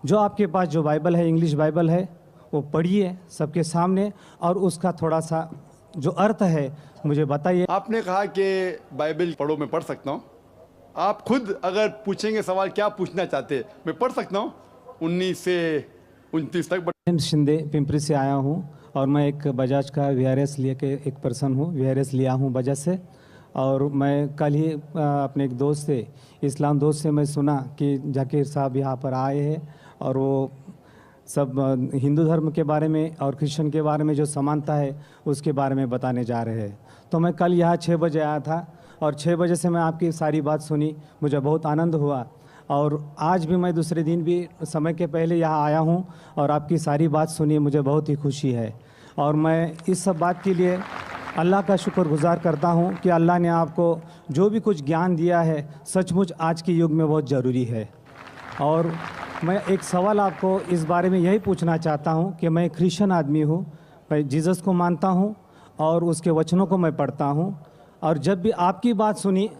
जो आपके पास जो बाइबल है, इंग्लिश बाइबल है, वो पढ़िए सबके सामने और उसका थोड़ा सा जो अर्थ है मुझे बताइए। आपने कहा कि बाइबल पढ़ो, मैं पढ़ सकता हूँ। आप खुद अगर पूछेंगे सवाल क्या पूछना चाहते हैं, मैं पढ़ सकता हूँ 19 से 29 तक। मैं शिंदे पिंपरी से आया हूँ और मैं एक बजाज का वीआरएस लिए के एक पर्सन हूँ, वीआरएस लिया हूँ बजाज से। और मैं कल ही अपने एक दोस्त से, इस्लाम दोस्त से मैं सुना कि जाकिर साहब यहाँ पर आए हैं और वो सब हिंदू धर्म के बारे में और क्रिश्चियन के बारे में जो समानता है उसके बारे में बताने जा रहे हैं। तो मैं कल यहाँ 6 बजे आया था और 6 बजे से मैं आपकी सारी बात सुनी, मुझे बहुत आनंद हुआ। और आज भी मैं दूसरे दिन भी समय के पहले यहाँ आया हूँ और आपकी सारी बात सुनी, मुझे बहुत ही खुशी है। और मैं इस सब बात के लिए अल्लाह का शुक्रगुजार करता हूँ कि अल्लाह ने आपको जो भी कुछ ज्ञान दिया है सचमुच आज के युग में बहुत ज़रूरी है। और मैं एक सवाल आपको इस बारे में यही पूछना चाहता हूँ कि मैं क्रिश्चियन आदमी हूँ, मैं जीसस को मानता हूँ और उसके वचनों को मैं पढ़ता हूँ। और जब भी आपकी बात सुनी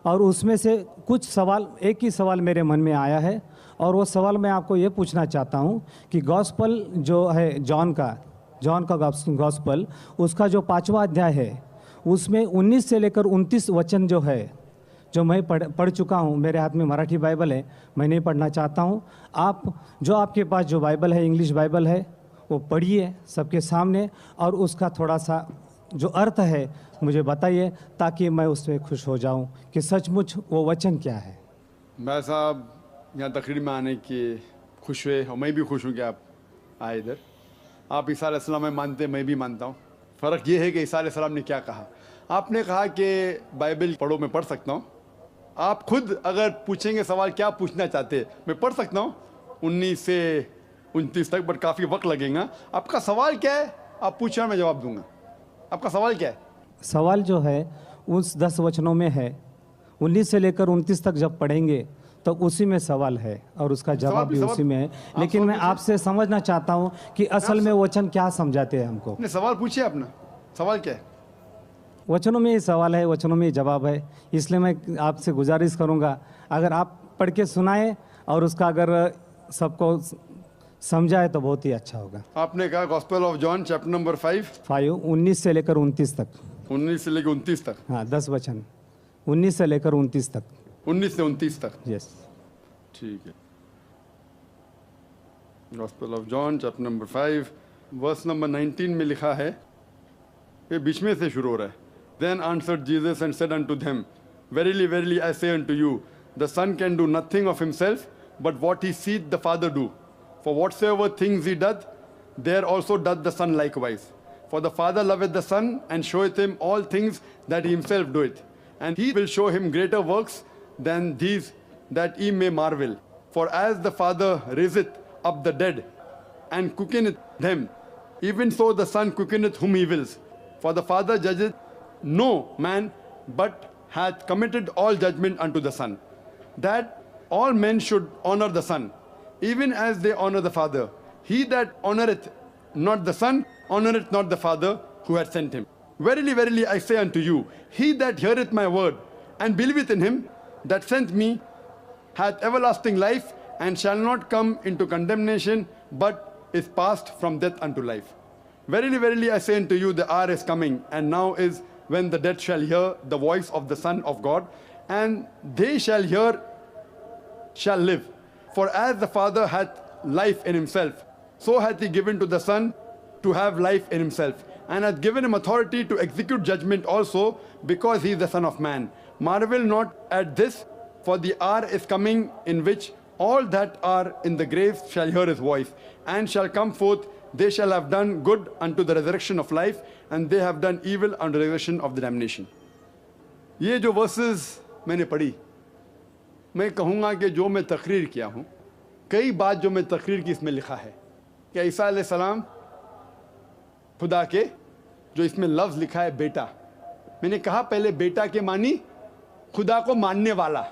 और उसमें से कुछ सवाल, एक ही सवाल मेरे मन में आया है और वो सवाल मैं आपको ये पूछना चाहता हूँ कि गॉस्पल जो है जॉन का गॉस्पल, उसका जो 5वां अध्याय है उसमें 19 से लेकर 29 वचन जो है, जो मैं पढ़ चुका हूँ। मेरे हाथ में मराठी बाइबल है, मैं नहीं पढ़ना चाहता हूँ। आप जो आपके पास जो बाइबल है, इंग्लिश बाइबल है, वो पढ़िए सबके सामने और उसका थोड़ा सा जो अर्थ है मुझे बताइए ताकि मैं उससे खुश हो जाऊं कि सचमुच वो वचन क्या है। मैं साहब यहाँ तकरीर में आने की खुश हुए और मैं भी खुश हूँ कि आप आए इधर। आप ईसा अलैहिस्सलाम में मानते, मैं भी मानता हूँ। फ़र्क ये है कि ईसा अलैहिस्सलाम ने क्या कहा। आपने कहा कि बाइबल पढ़ो, मैं पढ़ सकता हूँ। आप खुद अगर पूछेंगे सवाल क्या पूछना चाहते हैं, मैं पढ़ सकता हूँ 19 से 29 तक, बट काफ़ी वक्त लगेगा। आपका सवाल क्या है आप पूछना, मैं जवाब दूंगा। आपका सवाल क्या है? सवाल जो है उस 10 वचनों में है, 19 से लेकर 29 तक जब पढ़ेंगे तो उसी में सवाल है और उसका जवाब भी उसी में है। लेकिन मैं आपसे समझना चाहता हूँ कि असल में वचन क्या समझाते हैं हमको। सवाल पूछिए अपना, सवाल क्या है? वचनों में ही सवाल है, वचनों में ही जवाब है। इसलिए मैं आपसे गुजारिश करूंगा अगर आप पढ़ के सुनाएं और उसका अगर सबको समझाए तो बहुत ही अच्छा होगा। आपने कहा gospel of John chapter number 5 19 से लेकर 29 तक। 19 से लेकर 29 तक। हाँ, 10 वचन 19 से लेकर 29 तक। 19 से 29 तक। यस, ठीक है। Gospel of John chapter number 5 verse number 19 में लिखा है, ये बीच में से शुरू हो रहा है। Then answered Jesus and said unto them, Verily, verily, I say unto you, the Son can do nothing of himself, but what he seeth the Father do. For whatsoever things he doth, there also doth the Son likewise. For the Father loveth the Son, and showeth him all things that he himself doeth. And he will show him greater works than these, that ye may marvel. For as the Father raiseth up the dead, and quickeneth them, even so the Son quickeneth whom he wills. For the Father judgeth no man, but hath committed all judgment unto the Son, that all men should honor the Son, even as they honor the Father. He that honoreth not the Son, honoreth not the Father who hath sent him. Verily, verily, I say unto you, he that heareth my word, and believeth in him that sent me, hath everlasting life, and shall not come into condemnation, but is passed from death unto life. Verily, verily, I say unto you, the hour is coming, and now is, when the dead shall hear the voice of the Son of God, and they shall live. For as the Father hath life in himself, so hath he given to the Son to have life in himself, and hath given him authority to execute judgment also, because he is the Son of Man. Marvel not at this, for the hour is coming in which all that are in the graves shall hear his voice, and shall come forth. They shall have done good unto the resurrection of life, and they have done evil unto the resurrection of the damnation. ये जो versus मैंने पढ़ी, मैं कहूँगा कि जो मैं तकरीर किया हूँ, कई बात जो मैं तकरीर की इसमें लिखा है कि ईसा अलैहिस्सलाम खुदा के, जो इसमें लफ्ज़ लिखा है बेटा, मैंने कहा पहले बेटा के मानी खुदा को मानने वाला।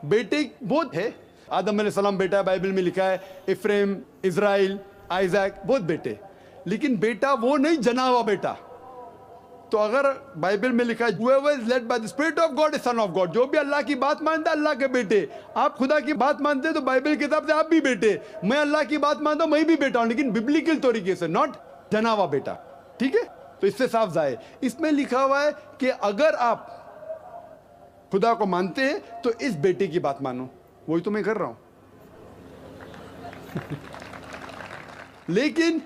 बेटे बहुत है, आदम अलैहिस्सलाम बेटा बाइबल में लिखा है, इफ्रेम, इज़राइल, आइजैक, बहुत बेटे। लेकिन बेटा वो नहीं जना हुआ बेटा, तो अगर बाइबल में लिखा है whoever is led by the spirit of God is son of God, जो भी अल्लाह की बात मानता है अल्लाह के बेटे। आप खुदा की बात मानते हैं तो बाइबल के हिसाब से आप भी बेटे, मैं अल्लाह की बात मानता हूं मैं भी बेटा हूं, लेकिन बिब्लिकल तरीके से, नॉट जना हुआ बेटा। ठीक है, तो इससे साफ जाए। इसमें लिखा हुआ है कि अगर आप खुदा को मानते हैं तो इस बेटे की बात मानो। वही तो मैं कर रहा हूं। लेकिन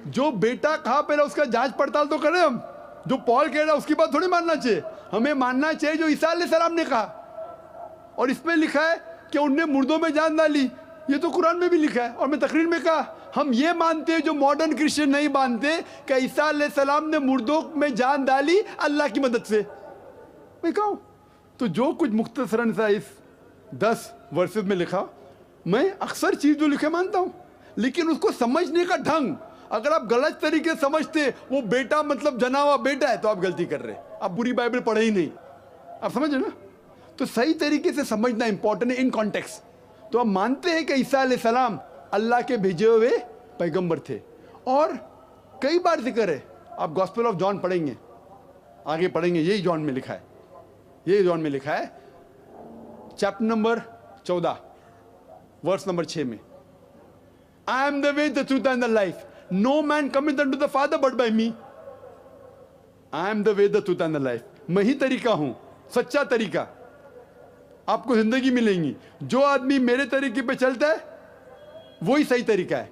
जो बेटा कहा पहले उसका जांच पड़ताल तो करें हम। जो पॉल कह रहा है उसकी बात थोड़ी मानना चाहिए, हमें मानना चाहिए जो ईसा अलैहिस्सलाम ने कहा। और इसमें लिखा है कि उनने मुर्दों में जान डाली, ये तो कुरान में भी लिखा है। और मैं तकरीर में कहा हम ये मानते हैं जो मॉडर्न क्रिश्चियन नहीं मानते कि ईसा अलैहिस्सलाम ने मुर्दों में जान डाली अल्लाह की मदद से। मैं कहूँ तो जो कुछ मुख्तसरन सा इस 10 वर्सेस में लिखा, मैं अक्सर चीज जो लिखे मानता हूँ, लेकिन उसको समझने का ढंग अगर आप गलत तरीके से समझते वो बेटा मतलब जना हुआ बेटा है तो आप गलती कर रहे, आप पूरी बाइबल पढ़े ही नहीं। आप समझ रहे ना? तो सही तरीके से समझना इंपॉर्टेंट है इन कॉन्टेक्स्ट। तो हम मानते हैं कि ईसा अलैहिस्सलाम अल्लाह के भेजे हुए पैगंबर थे, और कई बार जिक्र है। आप गॉस्पेल ऑफ जॉन पढ़ेंगे, आगे पढ़ेंगे, यही जॉन में लिखा है, यही जॉन में लिखा है चैप्टर नंबर 14 वर्स नंबर 6 में, I am the way the truth and the life, no man coming unto the father but by me. I am the way the truth and the life, मैं ही तरीका हूं, सच्चा तरीका, आपको जिंदगी मिलेंगी। जो आदमी मेरे तरीके पे चलता है वही सही तरीका है।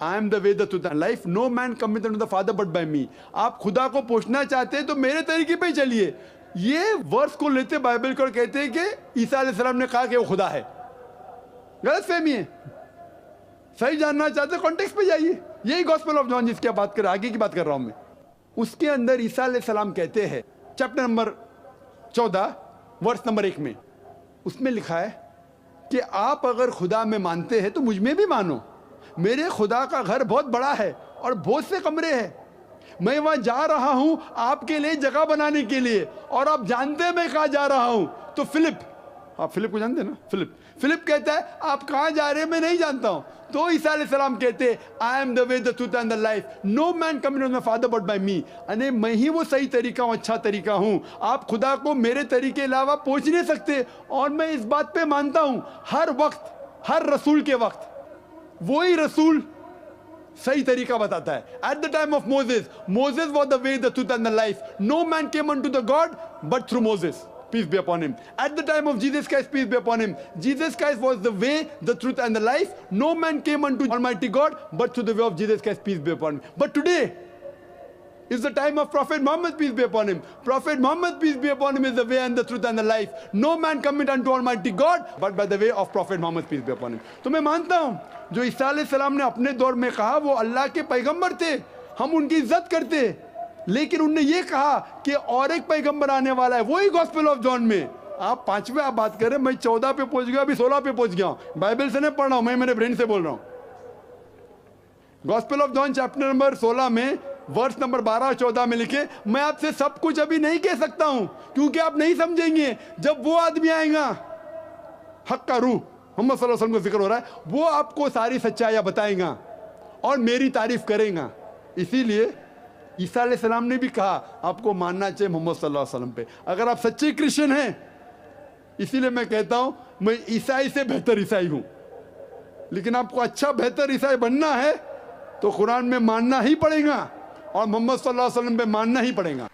I am the way the truth and life, no man coming unto the father but by me. आप खुदा को पहुंचना चाहते हैं तो मेरे तरीके पे ही चलिए। ये वर्स को लेते बाइबल को कहते हैं कि ईसा अलैहिस्सलाम ने कहा कि वो खुदा है। गलत फहमी है। सही जानना चाहते हैं कॉन्टेक्स्ट पे जाइए। यही गॉस्पेल ऑफ जॉन जिसकी बात कर, आगे की बात कर रहा हूं मैं, उसके अंदर ईसा अलैहिस्सलाम कहते हैं चैप्टर नंबर 14 वर्स नंबर 1 में, उसमें लिखा है कि आप अगर खुदा में मानते हैं तो मुझ में भी मानो। मेरे खुदा का घर बहुत बड़ा है और बहुत से कमरे हैं, मैं वहां जा रहा हूं आपके लिए जगह बनाने के लिए, और आप जानते हैं मैं कहां जा रहा हूं। तो फिलिप, आप फिलिप को जानते हैं ना? फिलिप कहता है आप कहां जा रहे हैं मैं नहीं जानता हूं। तो ईसा अलैहिस्सलाम कहते हैं I am the way the truth and the life, no man coming to my father but by me. यानी मैं ही वो सही तरीका हूं, अच्छा तरीका हूं। आप खुदा को मेरे तरीके के अलावा पहुंच नहीं सकते। और मैं इस बात पे मानता हूं हर वक्त, हर रसूल के वक्त वही रसूल सही तरीका बताता है। At the time of Moses was the way the truth and the life, no man came unto the God but through Moses, peace be upon him. At the time of Jesus Christ, peace be upon him, Jesus Christ was the way, the truth and the life. No man came unto Almighty God but through the way of Jesus Christ, peace be upon him. But today is the time of Prophet Muhammad, peace be upon him. Prophet Muhammad, peace be upon him, is the way and the truth and the life. No man cometh unto Almighty God but by the way of Prophet Muhammad, peace be upon him. तो मैं मानता हूं जो ईसा अलैहिस्सलाम ने अपने दौर में कहा वो अल्लाह के पैगंबर थे, हम उनकी इज्जत करते, लेकिन उनने ये कहा कि और एक पैगंबर आने वाला है, वही गॉस्पेल ऑफ जॉन में। आप 5वें आप बात करें, मैं 14 पे पहुंच गया, अभी 16 पे पहुंच गया। बाइबल से नहीं पढ़ रहा हूं, मैं मेरे ब्रेन से बोल रहा हूं। Gospel of John chapter number 16 में वर्स नंबर 12 और 14 में लिखे, मैं आपसे सब कुछ अभी नहीं कह सकता हूं क्योंकि आप नहीं समझेंगे। जब वो आदमी आएगा, हक का रूह, मोहम्मद सल्लल्लाहु अलैहि वसल्लम का जिक्र हो रहा है, वो आपको सारी सच्चाइयां बताएगा और मेरी तारीफ करेगा। इसीलिए ईसा अलैहिस्सलाम ने भी कहा आपको मानना चाहिए मोहम्मद सल्लल्लाहु अलैहि वसल्लम पे, अगर आप सच्चे क्रिश्चियन हैं। इसीलिए मैं कहता हूं मैं ईसाई से बेहतर ईसाई हूं, लेकिन आपको अच्छा बेहतर ईसाई बनना है तो कुरान में मानना ही पड़ेगा और मोहम्मद सल्लल्लाहु अलैहि वसल्लम पे मानना ही पड़ेगा।